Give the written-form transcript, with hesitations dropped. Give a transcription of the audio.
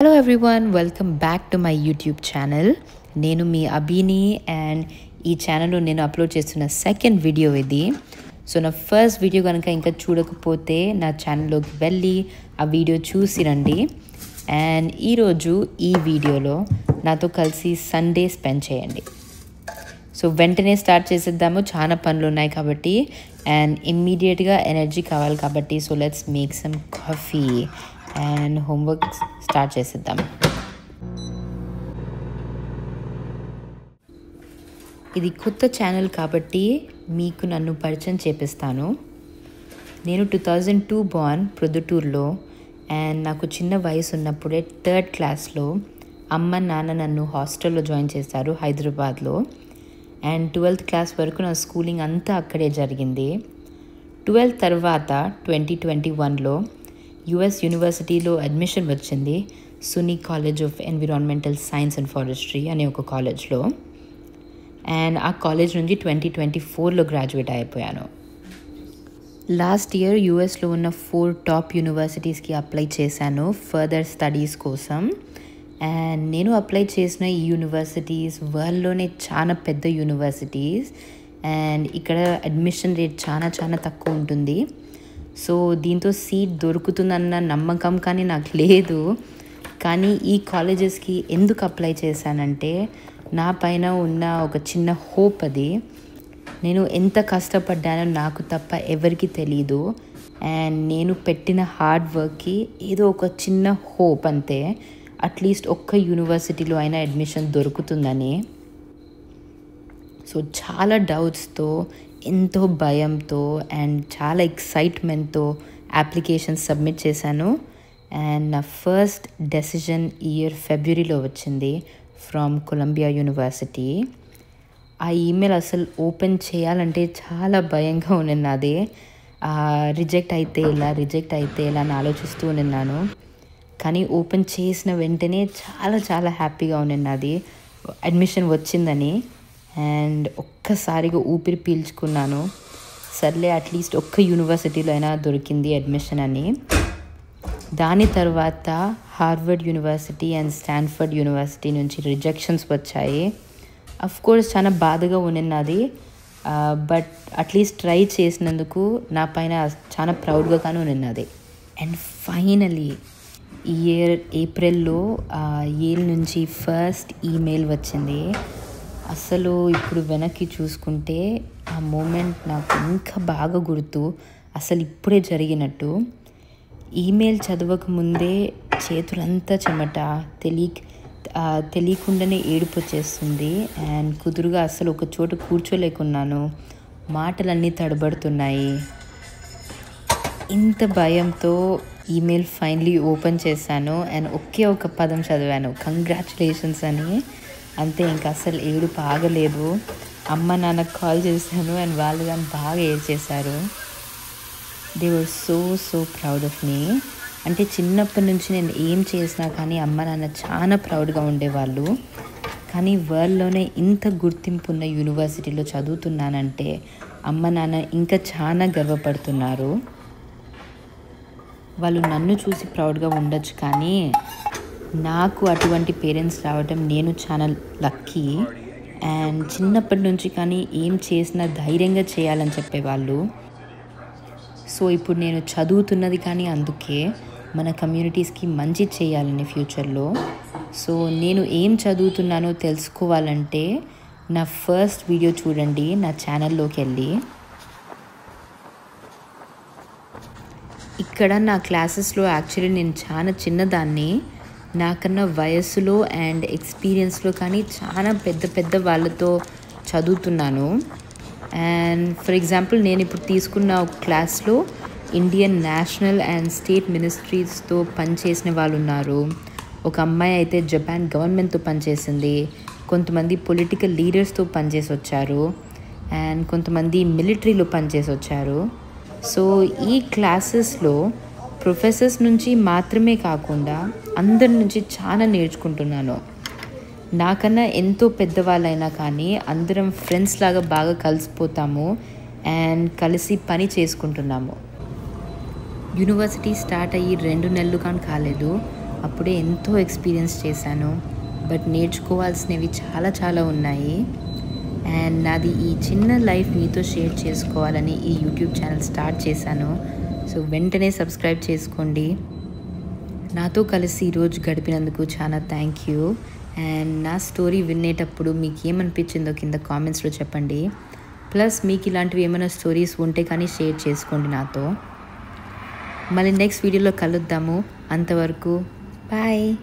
Hello everyone, welcome back to my YouTube channel. నేను మీ అభిని and ఈ ఛానల్లో నేను అప్లోడ్ చేస్తున్న సెకండ్ వీడియో ఇది. సో నా ఫస్ట్ వీడియో కనుక ఇంకా చూడకపోతే నా ఛానల్లోకి వెళ్ళి ఆ వీడియో చూసి రండి. అండ్ ఈరోజు ఈ వీడియోలో నాతో కలిసి సండే స్పెండ్ చేయండి. సో వెంటనే స్టార్ట్ చేసేద్దాము, చాలా పనులు ఉన్నాయి కాబట్టి అండ్ ఇమ్మీడియట్గా ఎనర్జీ కావాలి కాబట్టి. So let's make some coffee and homework start చేసేద్దాం. ఇది కొత్త ఛానల్ కాబట్టి మీకు నన్ను పరిచయం చేపిస్తాను. నేను 2002 బార్న్ ప్రొద్దుటూరులో. అండ్ నాకు చిన్న వయసు ఉన్నప్పుడే 3rd క్లాస్లో అమ్మ నాన్న నన్ను హాస్టల్లో జాయిన్ చేశారు హైదరాబాద్లో. అండ్ 12th క్లాస్ వరకు నా స్కూలింగ్ అంతా అక్కడే జరిగింది. 12th తర్వాత 2021లో US యూనివర్సిటీలో అడ్మిషన్ వచ్చింది, Suni college of environmental science and forestry అనే ఒక కాలేజ్లో. అండ్ ఆ కాలేజ్ నుంచి 2024లో గ్రాడ్యుయేట్ అయిపోయాను. లాస్ట్ ఇయర్ యూఎస్లో ఉన్న 4 టాప్ యూనివర్సిటీస్కి అప్లై చేశాను ఫర్దర్ స్టడీస్ కోసం. అండ్ నేను అప్లై చేసిన ఈ యూనివర్సిటీస్ వరల్డ్లోనే చాలా పెద్ద యూనివర్సిటీస్. అండ్ ఇక్కడ అడ్మిషన్ రేట్ చాలా తక్కువ ఉంటుంది. సో దీంతో సీట్ దొరుకుతుందన్న నమ్మకం కానీ నాకు లేదు. కానీ ఈ కాలేజెస్కి ఎందుకు అప్లై చేశానంటే నా పైన ఉన్న ఒక చిన్న హోప్ అది. నేను ఎంత కష్టపడ్డానో నాకు తప్ప ఎవరికి తెలీదు. అండ్ నేను పెట్టిన హార్డ్ వర్క్కి ఏదో ఒక చిన్న హోప్ అంతే, అట్లీస్ట్ ఒక్క యూనివర్సిటీలో అయినా అడ్మిషన్ దొరుకుతుందని. సో చాలా డౌట్స్తో, ఎంతో భయంతో అండ్ చాలా ఎక్సైట్మెంట్తో అప్లికేషన్ సబ్మిట్ చేశాను. అండ్ నా ఫస్ట్ డెసిషన్ ఇయర్ ఫిబ్రవరిలో వచ్చింది ఫ్రమ్ కొలంబియా యూనివర్సిటీ. ఆ ఈమెయిల్ అసలు ఓపెన్ చేయాలంటే చాలా భయంగా ఉన్నది. రిజెక్ట్ అయితే ఎలా అని ఆలోచిస్తూ ఉన్నాను. కానీ ఓపెన్ చేసిన వెంటనే చాలా హ్యాపీగా ఉన్నది అడ్మిషన్ వచ్చిందని. అండ్ ఒక్కసారిగా ఊపిరి పీల్చుకున్నాను. సర్లే అట్లీస్ట్ ఒక్క యూనివర్సిటీలో అయినా దొరికింది అడ్మిషన్ అని. దాని తర్వాత Harvard university and Stanford university నుంచి రిజెక్షన్స్ వచ్చాయి. అఫ్కోర్స్ చాలా బాధగా ఉన్నది, బట్ అట్లీస్ట్ ట్రై చేసినందుకు నా పైన చాలా ప్రౌడ్గా కానీ ఉన్నది. అండ్ ఫైనలీ ఈ ఇయర్ ఏప్రిల్లో ఏల్ నుంచి ఫస్ట్ ఈమెయిల్ వచ్చింది. అసలు ఇప్పుడు వెనక్కి చూసుకుంటే ఆ మూమెంట్ నాకు ఇంకా బాగా గుర్తు, అసలు ఇప్పుడే జరిగినట్టు. ఈమెయిల్ చదవకముందే చేతులంతా చెమట, తెలియకుండానే ఏడుపు వచ్చేస్తుంది. అండ్ కుదురుగా అసలు ఒక చోట కూర్చోలేకున్నాను, మాటలన్నీ తడబడుతున్నాయి. ఇంత భయంతో ఈమెయిల్ ఫైనలీ ఓపెన్ చేశాను అండ్ ఒకే ఒక పదం చదివాను, కంగ్రాచులేషన్స్ అని. అంతే, ఇంకా అసలు ఏడుపు ఆగలేదు. అమ్మ నాన్నకు కాల్ చేశాను అండ్ వాళ్ళు కానీ బాగా ఏడ్చేశారు. They were so proud of me. అంటే చిన్నప్పటి నుంచి నేను ఏం చేసినా కానీ అమ్మ నాన్న చాలా ప్రౌడ్గా ఉండేవాళ్ళు. కానీ వరల్డ్లోనే ఇంత గుర్తింపు ఉన్న యూనివర్సిటీలో చదువుతున్నానంటే అమ్మ నాన్న ఇంకా చాలా గర్వపడుతున్నారు. వాళ్ళు నన్ను చూసి ప్రౌడ్గా ఉండొచ్చు, కానీ నాకు అటువంటి పేరెంట్స్ రావడం నేను చాలా లక్కీ. అండ్ చిన్నప్పటి నుంచి కానీ ఏం చేసినా ధైర్యంగా చేయాలని చెప్పేవాళ్ళు. సో ఇప్పుడు నేను చదువుతున్నది కానీ అందుకే మన కమ్యూనిటీస్కి మంచి చేయాలని ఫ్యూచర్లో. సో నేను ఏం చదువుతున్నానో తెలుసుకోవాలంటే నా ఫస్ట్ వీడియో చూడండి నా ఛానల్లోకి వెళ్ళి. ఇక్కడ నా క్లాసెస్లో యాక్చువల్లీ నేను చాలా చిన్నదాన్ని. నాకన్నా వయస్సులో అండ్ ఎక్స్పీరియన్స్లో కానీ చాలా పెద్ద వాళ్ళతో చదువుతున్నాను. అండ్ ఫర్ ఎగ్జాంపుల్ నేను ఇప్పుడు తీసుకున్న ఒక క్లాస్లో ఇండియన్ నేషనల్ అండ్ స్టేట్ మినిస్ట్రీస్తో పనిచేసిన వాళ్ళు ఉన్నారు. ఒక అమ్మాయి అయితే జపాన్ గవర్నమెంట్తో పనిచేసింది. కొంతమంది పొలిటికల్ లీడర్స్తో పనిచేసి వచ్చారు అండ్ కొంతమంది మిలిటరీలో పనిచేసి వచ్చారు. సో ఈ క్లాసెస్లో ప్రొఫెసర్స్ నుంచి మాత్రమే కాకుండా అందరి నుంచి చాలా నేర్చుకుంటున్నాను. నాకన్నా ఎంతో పెద్దవాళ్ళైనా కానీ అందరం ఫ్రెండ్స్ లాగా బాగా కలిసిపోతాము అండ్ కలిసి పని చేసుకుంటున్నాము. యూనివర్సిటీ స్టార్ట్ అయ్యి 2 నెలలు కానీ కాలేదు, అప్పుడే ఎంతో ఎక్స్పీరియన్స్ చేశాను. బట్ నేర్చుకోవాల్సినవి చాలా చాలా ఉన్నాయి. అండ్ నాది ఈ చిన్న లైఫ్ మీతో షేర్ చేసుకోవాలని ఈ యూట్యూబ్ ఛానల్ స్టార్ట్ చేశాను. సో వెంటనే సబ్స్క్రైబ్ చేసుకోండి. నాతో కలిసి ఈరోజు గడిపినందుకు చాలా థ్యాంక్ యూ. అండ్ నా స్టోరీ వినేటప్పుడు మీకు ఏమనిపించిందో కింద కామెంట్స్లో చెప్పండి. ప్లస్ మీకు ఇలాంటివి ఏమైనా స్టోరీస్ ఉంటే కానీ షేర్ చేసుకోండి నాతో. మళ్ళీ నెక్స్ట్ వీడియోలో కలుద్దాము. అంతవరకు బాయ్.